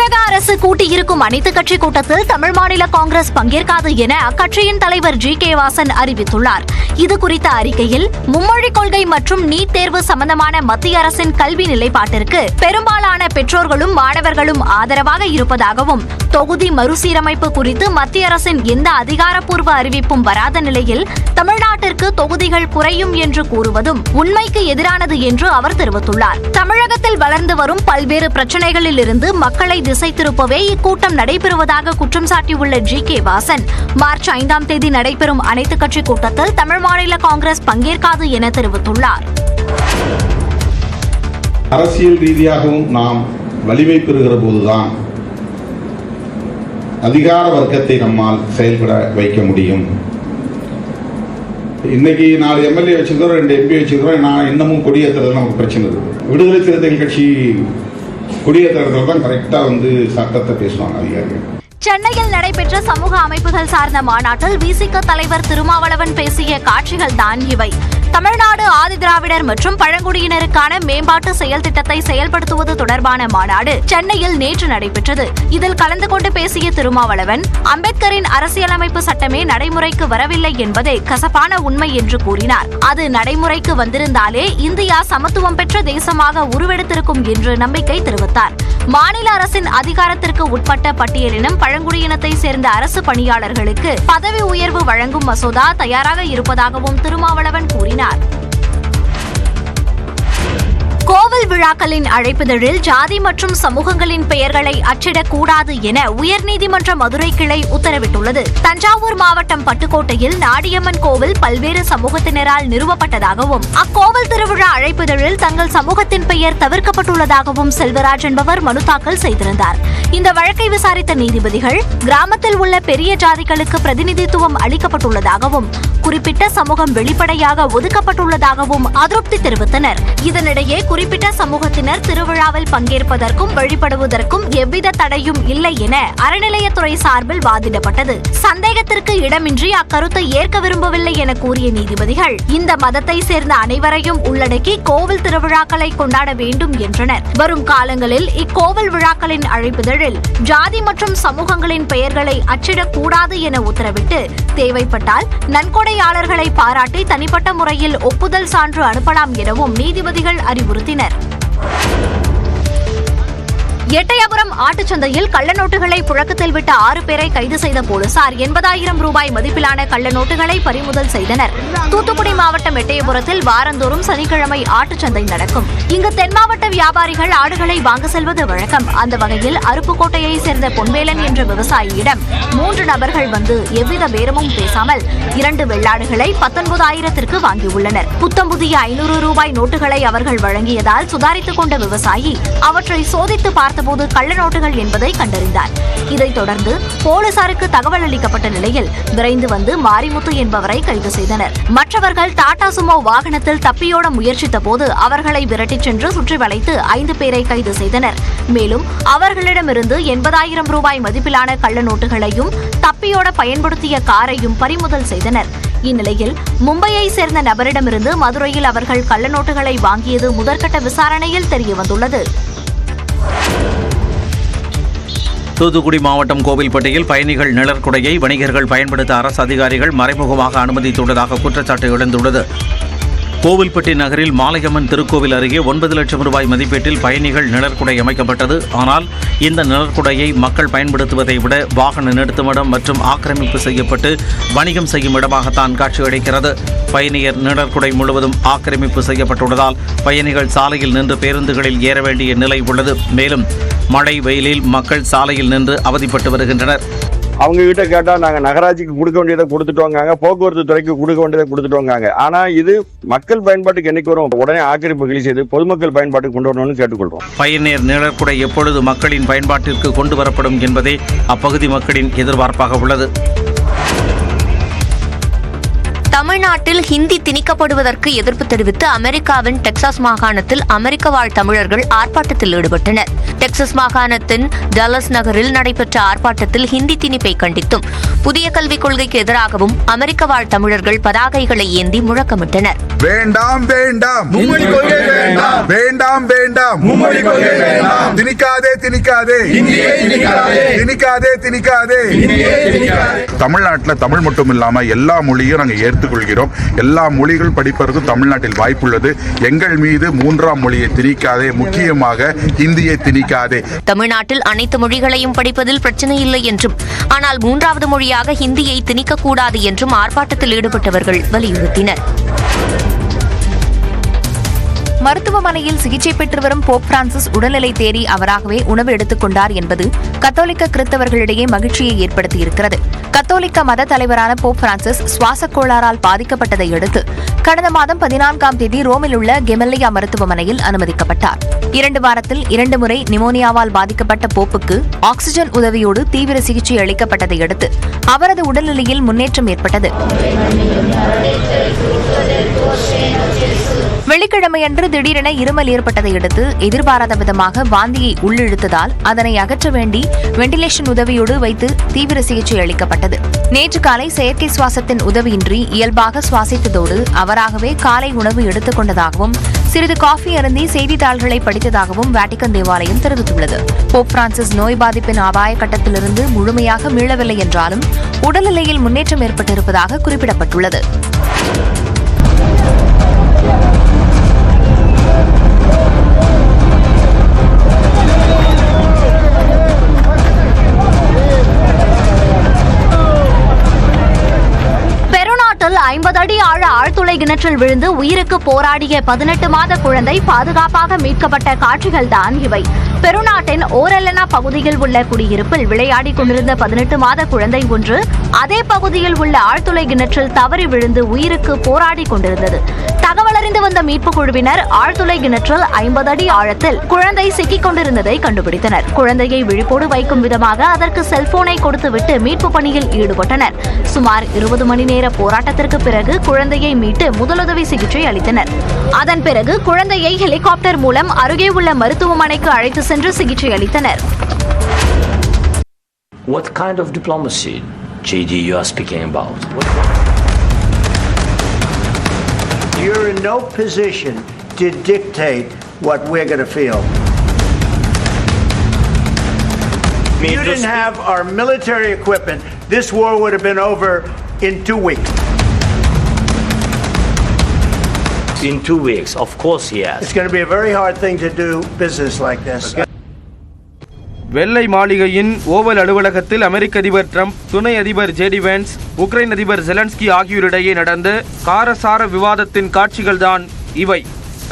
தமிழக அரசு கூட்டியிருக்கும் அனைத்துக் கட்சி கூட்டத்தில் தமிழ் மாநில காங்கிரஸ் பங்கேற்காது என அக்கட்சியின் தலைவர் ஜி.கே. வாசன் அறிவித்துள்ளார். இதுகுறித்த அறிக்கையில் மும்மொழிக் கொள்கை மற்றும் நீட் தேர்வு சம்பந்தமான மத்திய அரசின் கல்வி நிலைப்பாட்டிற்கு பெரும்பாலான பெற்றோர்களும் மாணவர்களும் ஆதரவாக இருப்பதாகவும், தொகுதி மறுசீரமைப்பு குறித்து மத்திய அரசின் எந்த அதிகாரப்பூர்வ அறிவிப்பும் வராத நிலையில் தமிழ்நாட்டிற்கு தொகுதிகள் குறையும் என்று கூறுவதும் உண்மைக்கு எதிரானது என்று அவர் தெரிவித்துள்ளார். தமிழகத்தில் வளர்ந்து வரும் பல்வேறு பிரச்சினைகளில் இருந்து மக்களை திசை திருப்பவே இக்கூட்டம் நடைபெறுவதாக குற்றம் சாட்டியுள்ள ஜி.கே. வாசன், மார்ச் 5ஆம் தேதி நடைபெறும் அனைத்துக் கட்சி கூட்டத்தில் தமிழ் மாநில காங்கிரஸ் பங்கேற்காது என தெரிவித்துள்ளார். அரசியல் ரீதியாகவும் நாம் வலிமை பெறுகிற போதுதான் அதிகார வர்க்கத்தை நம்மால் செயல்பட வைக்க முடியும். இன்னைக்கு 4 எம்எல்ஏ வச்சிருக்கிறோம், 2 எம்பி வச்சிருக்கிறோம். நான் இன்னமும் கொடியேற்றுறது நமக்கு பிரச்சனை இருக்கு. விடுதலை சிறுத்தைகள் கட்சி கொடியேற்றுறதுல தான் கரெக்டா சட்டத்தை பேசுவாங்க அதிகாரிகள். சென்னையில் நடைபெற்ற சமூக அமைப்புகள் சார்ந்த மாநாட்டில் விசிக தலைவர் திருமாவளவன் பேசிய காட்சிகள் தான் இவை. தமிழ்நாடு ஆதிதிராவிடர் மற்றும் பழங்குடியினருக்கான மேம்பாட்டு செயல் திட்டத்தை செயல்படுத்துவது தொடர்பான மாநாடு சென்னையில் நேற்று நடைபெற்றது. இதில் கலந்து கொண்டு பேசிய திருமாவளவன், அம்பேத்கரின் அரசியலமைப்பு சட்டமே நடைமுறைக்கு வரவில்லை என்பதே கசப்பான உண்மை என்று கூறினார். அது நடைமுறைக்கு வந்திருந்தாலே இந்தியா சமத்துவம் பெற்ற தேசமாக உருவெடுத்திருக்கும் என்று நம்பிக்கை தெரிவித்தார். மாநில அரசின் அதிகாரத்திற்கு உட்பட்ட பட்டியலினம் பழங்குடியினத்தை சேர்ந்த அரசு பணியாளர்களுக்கு பதவி உயர்வு வழங்கும் மசோதா தயாராக இருப்பதாகவும் திருமாவளவன் கூறினார். கோவில் விழாக்களின் அழைப்பிதழில் ஜாதி மற்றும் சமூகங்களின் பெயர்களை அச்சிடக்கூடாது என உயர்நீதிமன்ற மதுரை கிளை உத்தரவிட்டுள்ளது. தஞ்சாவூர் மாவட்டம் பட்டுக்கோட்டையில் நாடியம்மன் கோவில் பல்வேறு சமூகத்தினரால் நிறுவப்பட்டதாகவும், அக்கோவில் திருவிழா அழைப்பிதழில் தங்கள் சமூகத்தின் பெயர் தவிர்க்கப்பட்டுள்ளதாகவும் செல்வராஜ் என்பவர் மனு தாக்கல் செய்திருந்தார். இந்த வழக்கை விசாரித்த நீதிபதிகள், கிராமத்தில் உள்ள பெரிய ஜாதிகளுக்கு பிரதிநிதித்துவம் அளிக்கப்பட்டுள்ளதாகவும், குறிப்பிட்ட சமூகம் வெளிப்படையாக ஒதுக்கப்பட்டுள்ளதாகவும் அதிருப்தி தெரிவித்தனர். இதனிடையே குறிப்பிட்ட சமூகத்தினர் திருவிழாவில் பங்கேற்பதற்கும் வழிபடுவதற்கும் எவ்வித தடையும் இல்லை என அறநிலையத்துறை சார்பில் வாதிடப்பட்டது. சந்தேகத்திற்கு இடமின்றி அக்கருத்தை ஏற்க விரும்பவில்லை என கூறிய நீதிபதிகள், இந்த மதத்தை சேர்ந்த அனைவரையும் உள்ளடக்கி கோவில் திருவிழாக்களை கொண்டாட வேண்டும் என்றனர். வரும் காலங்களில் இக்கோவில் விழாக்களின் அழைப்பிதழில் ஜாதி மற்றும் சமூகங்களின் பெயர்களை அச்சிடக்கூடாது என உத்தரவிட்டு, தேவைப்பட்டால் நன்கொடையாளர்களை பாராட்டி தனிப்பட்ட முறையில் ஒப்புதல் சான்று அனுப்பலாம் எனவும் நீதிபதிகள் அறிவுறுத்தினர். எட்டயபுரம் ஆட்டுச்சந்தையில் கள்ள நோட்டுகளை புழக்கத்தில் விட்ட 6 பேரை கைது செய்த போலீசார் 80,000 ரூபாய் மதிப்பிலான கள்ள நோட்டுகளை பறிமுதல் செய்தனர். தூத்துக்குடி மாவட்டம் எட்டயபுரத்தில் வாரந்தோறும் சனிக்கிழமை ஆட்டுச்சந்தை நடக்கும். இங்கு தென் மாவட்ட வியாபாரிகள் ஆடுகளை வாங்க செல்வது வழக்கம். அந்த வகையில் அருப்புக்கோட்டையை சேர்ந்த பொன்வேலன் என்ற விவசாயியிடம் 3 நபர்கள் வந்து எவ்வித பேரமும் பேசாமல் 2 வெள்ளாடுகளை 19,000ற்கு வாங்கியுள்ளனர். புத்தம் புதிய 500 ரூபாய் நோட்டுகளை அவர்கள் வழங்கியதால் சுதாரித்துக் கொண்ட விவசாயி அவற்றை சோதித்து பார்த்தபோது கள்ள நோட்டுகள் என்பதை கண்டறிந்தார். இதைத் தொடர்ந்து போலீசாருக்கு தகவல் அளிக்கப்பட்ட நிலையில் விரைந்து வந்து மாரிமுத்து என்பவரை கைது செய்தனர். மற்றவர்கள் டாடா சுமோ வாகனத்தில் தப்பியோட முயற்சித்த போது அவர்களை விரட்டிச் சென்று சுற்றி வளைத்து 5 பேரை கைது செய்தனர். மேலும் அவர்களிடமிருந்து 80,000 ரூபாய் மதிப்பிலான கள்ள நோட்டுகளையும் தப்பியோட பயன்படுத்திய காரையும் பறிமுதல் செய்தனர். இந்நிலையில் மும்பையை சேர்ந்த நபரிடமிருந்து மதுரையில் அவர்கள் கள்ள நோட்டுகளை வாங்கியது முதற்கட்ட விசாரணையில் தெரியவந்துள்ளது. தூத்துக்குடி மாவட்டம் கோவில்பட்டியில் பயணிகள் நிழற்குடையை வணிகர்கள் பயன்படுத்த அரசு அதிகாரிகள் மறைமுகமாக அனுமதித்துள்ளதாக குற்றச்சாட்டு எழுந்துள்ளது. கோவில்பட்டி நகரில் மாலையம்மன் திருக்கோவில் அருகே 9 லட்சம் ரூபாய் மதிப்பீட்டில் பயணிகள் நிழற்குடை அமைக்கப்பட்டது. ஆனால் இந்த நிழற்குடையை மக்கள் பயன்படுத்துவதை விட வாகன நிறுத்துமிடம் மற்றும் ஆக்கிரமிப்பு செய்யப்பட்டு வணிகம் செய்யும் இடமாகத்தான் காட்சியளிக்கிறது. பயணியர் நிழற்குடை முழுவதும் ஆக்கிரமிப்பு செய்யப்பட்டுள்ளதால் பயணிகள் சாலையில் நின்று பேருந்துகளில் ஏற வேண்டிய நிலை உள்ளது. மேலும் மழை வெயிலில் மக்கள் சாலையில் நின்று அவதிப்பட்டு வருகின்றனர். அவங்க கிட்ட கேட்டா நாங்க நகராட்சிக்கு கொடுக்க வேண்டியதை கொடுத்துட்டோங்க, போக்குவரத்து துறைக்கு கொடுக்க வேண்டியதை கொடுத்துட்டோங்க. ஆனா இது மக்கள் பயன்பாட்டுக்கு என்னைக்கு வரும், உடனே ஆக்கிரமிப்பு கிளி செய்து பொதுமக்கள் பயன்பாட்டுக்கு கொண்டு வரணும்னு கேட்டுக்கொள்றோம். பயணியர் நிழற்குடை எப்பொழுது மக்களின் பயன்பாட்டிற்கு கொண்டு வரப்படும் என்பதே அப்பகுதி மக்களின் எதிர்பார்ப்பாக உள்ளது. தமிழ்நாட்டில் ஹிந்தி திணிக்கப்படுவதற்கு எதிர்ப்பு தெரிவித்து அமெரிக்காவின் டெக்சாஸ் மாகாணத்தில் அமெரிக்க வாழ் தமிழர்கள் ஆர்ப்பாட்டத்தில் ஈடுபட்டனர். டெக்சாஸ் மாகாணத்தின் டல்லஸ் நகரில் நடைபெற்ற ஆர்ப்பாட்டத்தில் ஹிந்தி திணிப்பை கண்டித்தும் புதிய கல்விக் கொள்கைக்கு எதிராகவும் அமெரிக்க வாழ் தமிழர்கள் பதாகைகளை ஏந்தி முழக்கமிட்டனர். வேண்டாம் வேண்டாம் மும்மொழி கொள்கை வேண்டாம் வேண்டாம் வேண்டாம் மும்மொழி கொள்கை வேண்டாம் திணிக்காதே திணிக்காதே திணிக்காதே திணிக்காதே. தமிழ்நாட்டில் தமிழ் மட்டும் இல்லாம எல்லா மொழியும் நாங்கள் ஏற்றுக்கொள்கிறோம். எல்லா மொழிகள் படிப்பதற்கும் தமிழ்நாட்டில் வாய்ப்புள்ளது. எங்கள் மீது மூன்றாம் மொழியை திணிக்காதே, முக்கியமாக ஹிந்தியை திணிக்காதே. தமிழ்நாட்டில் அனைத்து மொழிகளையும் படிப்பதில் பிரச்சனை இல்லை என்றும், ஆனால் மூன்றாவது மொழியாக ஹிந்தியை திணிக்கக்கூடாது என்றும் ஆர்ப்பாட்டத்தில் ஈடுபட்டவர்கள் வலியுறுத்தினர். மருத்துவமனையில் சிகிச்சை பெற்று வரும் போப் பிரான்சிஸ் உடல்நிலை தேறி அவராகவே உணவு எடுத்துக் கொண்டார் என்பது கத்தோலிக்க கிறிஸ்தவர்களிடையே மகிழ்ச்சியை ஏற்படுத்தியிருக்கிறது. கத்தோலிக்க மத தலைவரான போப் பிரான்சிஸ் சுவாச கோளாறால் பாதிக்கப்பட்டதை அடுத்து கடந்த மாதம் 14ஆம் தேதி ரோமில் உள்ள கெமெல்லியா மருத்துவமனையில் அனுமதிக்கப்பட்டார். 2 வாரத்தில் 2 முறை நிமோனியாவால் பாதிக்கப்பட்ட போப்புக்கு ஆக்ஸிஜன் உதவியோடு தீவிர சிகிச்சை அளிக்கப்பட்டதை அடுத்து அவரது உடல்நிலையில் முன்னேற்றம் ஏற்பட்டது. வெள்ளிக்கிழமையன்று திடீரென இருமல் ஏற்பட்டதை அடுத்து எதிர்பாராத விதமாக வாந்தியை உள்ளிழுத்ததால் அதனை அகற்ற வேண்டி வெண்டிலேஷன் உதவியோடு வைத்து தீவிர சிகிச்சை அளிக்கப்பட்டது. நேற்று காலை செயற்கை சுவாசத்தின் உதவியின்றி இயல்பாக சுவாசித்ததோடு அவராகவே காலை உணவு எடுத்துக் கொண்டதாகவும் சிறிது காஃபி அருந்தி செய்தித்தாள்களை படித்ததாகவும் வாட்டிகன் தேவாலயம் தெரிவித்துள்ளது. போப் பிரான்சிஸ் நோய் பாதிப்பின் அபாய கட்டத்திலிருந்து முழுமையாக மீளவில்லை என்றாலும் உடல்நிலையில் முன்னேற்றம் ஏற்பட்டிருப்பதாக குறிப்பிடப்பட்டுள்ளது. பெருநாட்டில் 50 அடி ஆழ ஆழ்துளை கிணற்றில் விழுந்து உயிருக்கு போராடிய 18 மாத குழந்தை பாதுகாப்பாக மீட்கப்பட்ட காட்சிகள்தான் இவை. பெருநாட்டின் ஓரெல்லனா பகுதியில் உள்ள குடியிருப்பில் விளையாடிக் கொண்டிருந்த 18 மாத குழந்தை ஒன்று அதே பகுதியில் உள்ள ஆழ்துளை கிணற்றில் தவறி விழுந்து உயிருக்கு போராடிக் கொண்டிருந்தது. தகவலறிந்து வந்த மீட்புக் குழுவினர் ஆழ்துளை கிணற்றில் 50 அடி ஆழத்தில் குழந்தை சிக்கிக் கொண்டிருந்ததை கண்டுபிடித்தனர். குழந்தையை விழிப்போடு வைக்கும் விதமாக அதற்கு செல்போனை கொடுத்துவிட்டு மீட்பு பணியில் ஈடுபட்டனர். சுமார் 20 மணி நேர போராட்டத்திற்கு பிறகு குழந்தையை மீட்டு முதலுதவி சிகிச்சை அளித்தனர். அதன் பிறகு குழந்தையை ஹெலிகாப்டர் மூலம் அருகே உள்ள மருத்துவமனைக்கு அழைத்து சென்று சிகிச்சை அளித்தனர். What kind of diplomacy, JD, you are speaking about? You're in no position to dictate what we're going to feel. If you didn't have our military equipment, this war would have been over in 2 weeks. In 2 weeks, of course, yes. It's going to be a very hard thing to do business like this. வெள்ளை மாளிகையின் oval அலுவலகத்தில் அமெரிக்க அதிபர் Trump, துணை அதிபர் JD vans, Ukraine அதிபர் Zelensky ஆகியோரிடையே நடந்த காரசார விவாதத்தின் காட்சிகள்தான் இவை.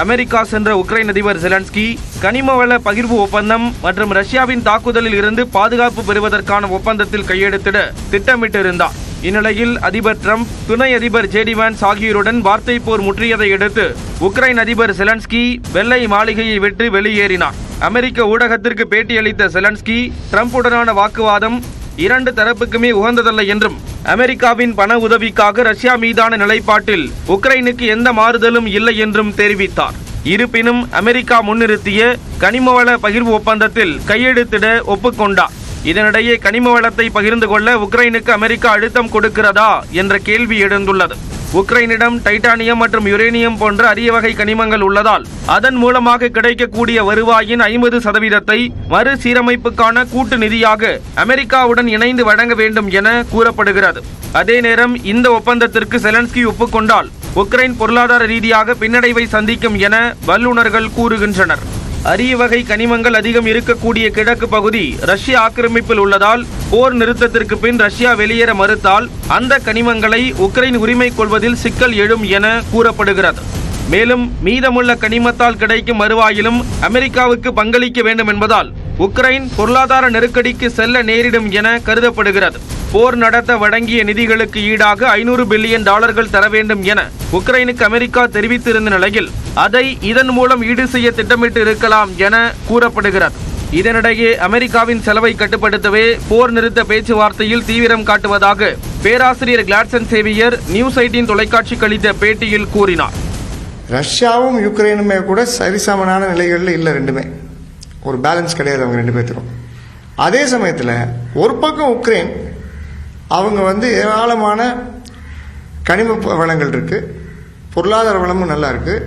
அமெரிக்கா சென்ற உக்ரைன் அதிபர் ஜெலன்ஸ்கி கனிமவள பகிர்வு ஒப்பந்தம் மற்றும் ரஷ்யாவின் தாக்குதலில் இருந்து பாதுகாப்பு பெறுவதற்கான ஒப்பந்தத்தில் கையெழுத்திட திட்டமிட்டிருந்தார். இந்நிலையில் அதிபர் டிரம்ப், துணை அதிபர் ஜேடி வேன்ஸ் ஆகியோருடன் வார்த்தை போர் முற்றியதை அடுத்து உக்ரைன் அதிபர் ஜெலன்ஸ்கி வெள்ளை மாளிகையை விட்டு வெளியேறினார். அமெரிக்க ஊடகத்திற்கு பேட்டியளித்த ஜெலன்ஸ்கி, டிரம்புடனான வாக்குவாதம் 2 தரப்புக்குமே உகந்ததல்ல என்றும் அமெரிக்காவின் பண உதவிக்காக ரஷ்யா மீதான நிலைப்பாட்டில் உக்ரைனுக்கு எந்த மாறுதலும் இல்லை என்றும் தெரிவித்தார். இருப்பினும் அமெரிக்கா முன்னிறுத்திய கனிமவள பகிர்வு ஒப்பந்தத்தில் கையெழுத்திட ஒப்புக்கொண்டார். இதனிடையே கனிம வளத்தை பகிர்ந்து கொள்ள உக்ரைனுக்கு அமெரிக்கா அழுத்தம் கொடுக்கிறதா என்ற கேள்வி எழுந்துள்ளது. உக்ரைனிடம் டைட்டானியம் மற்றும் யுரேனியம் போன்ற அரிய வகை கனிமங்கள் உள்ளதால் அதன் மூலமாக கிடைக்கக்கூடிய வருவாயின் 50% மறுசீரமைப்புக்கான கூட்டு நிதியாக அமெரிக்காவுடன் இணைந்து வழங்க வேண்டும் என கூறப்படுகிறது. அதே நேரம் இந்த ஒப்பந்தத்திற்கு ஜெலன்ஸ்கி ஒப்புக்கொண்டால் உக்ரைன் பொருளாதார ரீதியாக பின்னடைவை சந்திக்கும் என வல்லுநர்கள் கூறுகின்றனர். அரிய வகை கனிமங்கள் அதிகம் இருக்கக்கூடிய கிழக்கு பகுதி ரஷ்ய ஆக்கிரமிப்பில் உள்ளதால் போர் நிறுத்தத்திற்கு பின் ரஷ்யா வெளியேற மறுத்தால் அந்த கனிமங்களை உக்ரைன் உரிமை கொள்வதில் சிக்கல் எழும் என கூறப்படுகிறது. மேலும் மீதமுள்ள கனிமத்தால் கிடைக்கும் வருவாயிலும் அமெரிக்காவுக்கு பங்களிக்க வேண்டும் என்பதால் உக்ரைன் பொருளாதார நெருக்கடிக்கு செல்ல நேரிடும் என கருதப்படுகிறது. போர் நடத்த வழங்கிய நிதிகளுக்கு ஈடாக $500 பில்லியன் தர வேண்டும் என உக்ரைனுக்கு அமெரிக்கா தெரிவித்திருந்த நிலையில் அதை இதன் மூலம் ஈடு செய்ய திட்டமிட்டு இருக்கலாம் என கூறப்படுகிறது. இதனிடையே அமெரிக்காவின் செலவை கட்டுப்படுத்தவே போர் நிறுத்த பேச்சுவார்த்தையில் தீவிரம் காட்டுவதாக பேராசிரியர் கிளாட்சன் சேவியர் நியூஸ் 18 தொலைக்காட்சிக்கு அளித்த பேட்டியில் கூறினார். ரஷ்யாவும் யுக்ரைனுமே கூட சரிசமனான நிலைகளில் இல்லை, ரெண்டுமே ஒரு பேலன்ஸ் கிடையாது அவங்க 2 பேருக்கும். அதே சமயத்தில் ஒரு பக்கம் உக்ரைன் அவங்க வந்து ஏராளமான கனிம வளங்கள் இருக்குது, பொருளாதார வளமும் நல்லா இருக்குது.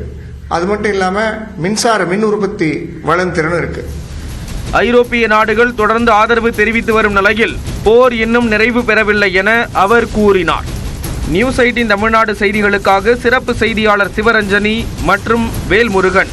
அது மட்டும் இல்லாமல் மின் உற்பத்தி வளம் திறனும் இருக்குது. ஐரோப்பிய நாடுகள் தொடர்ந்து ஆதரவு தெரிவித்து வரும் நிலையில் போர் இன்னும் நிறைவு பெறவில்லை என அவர் கூறினார். நியூஸ் 18 தமிழ்நாடு செய்திகளுக்காக சிறப்பு செய்தியாளர் சிவரஞ்சனி மற்றும் வேல்முருகன்.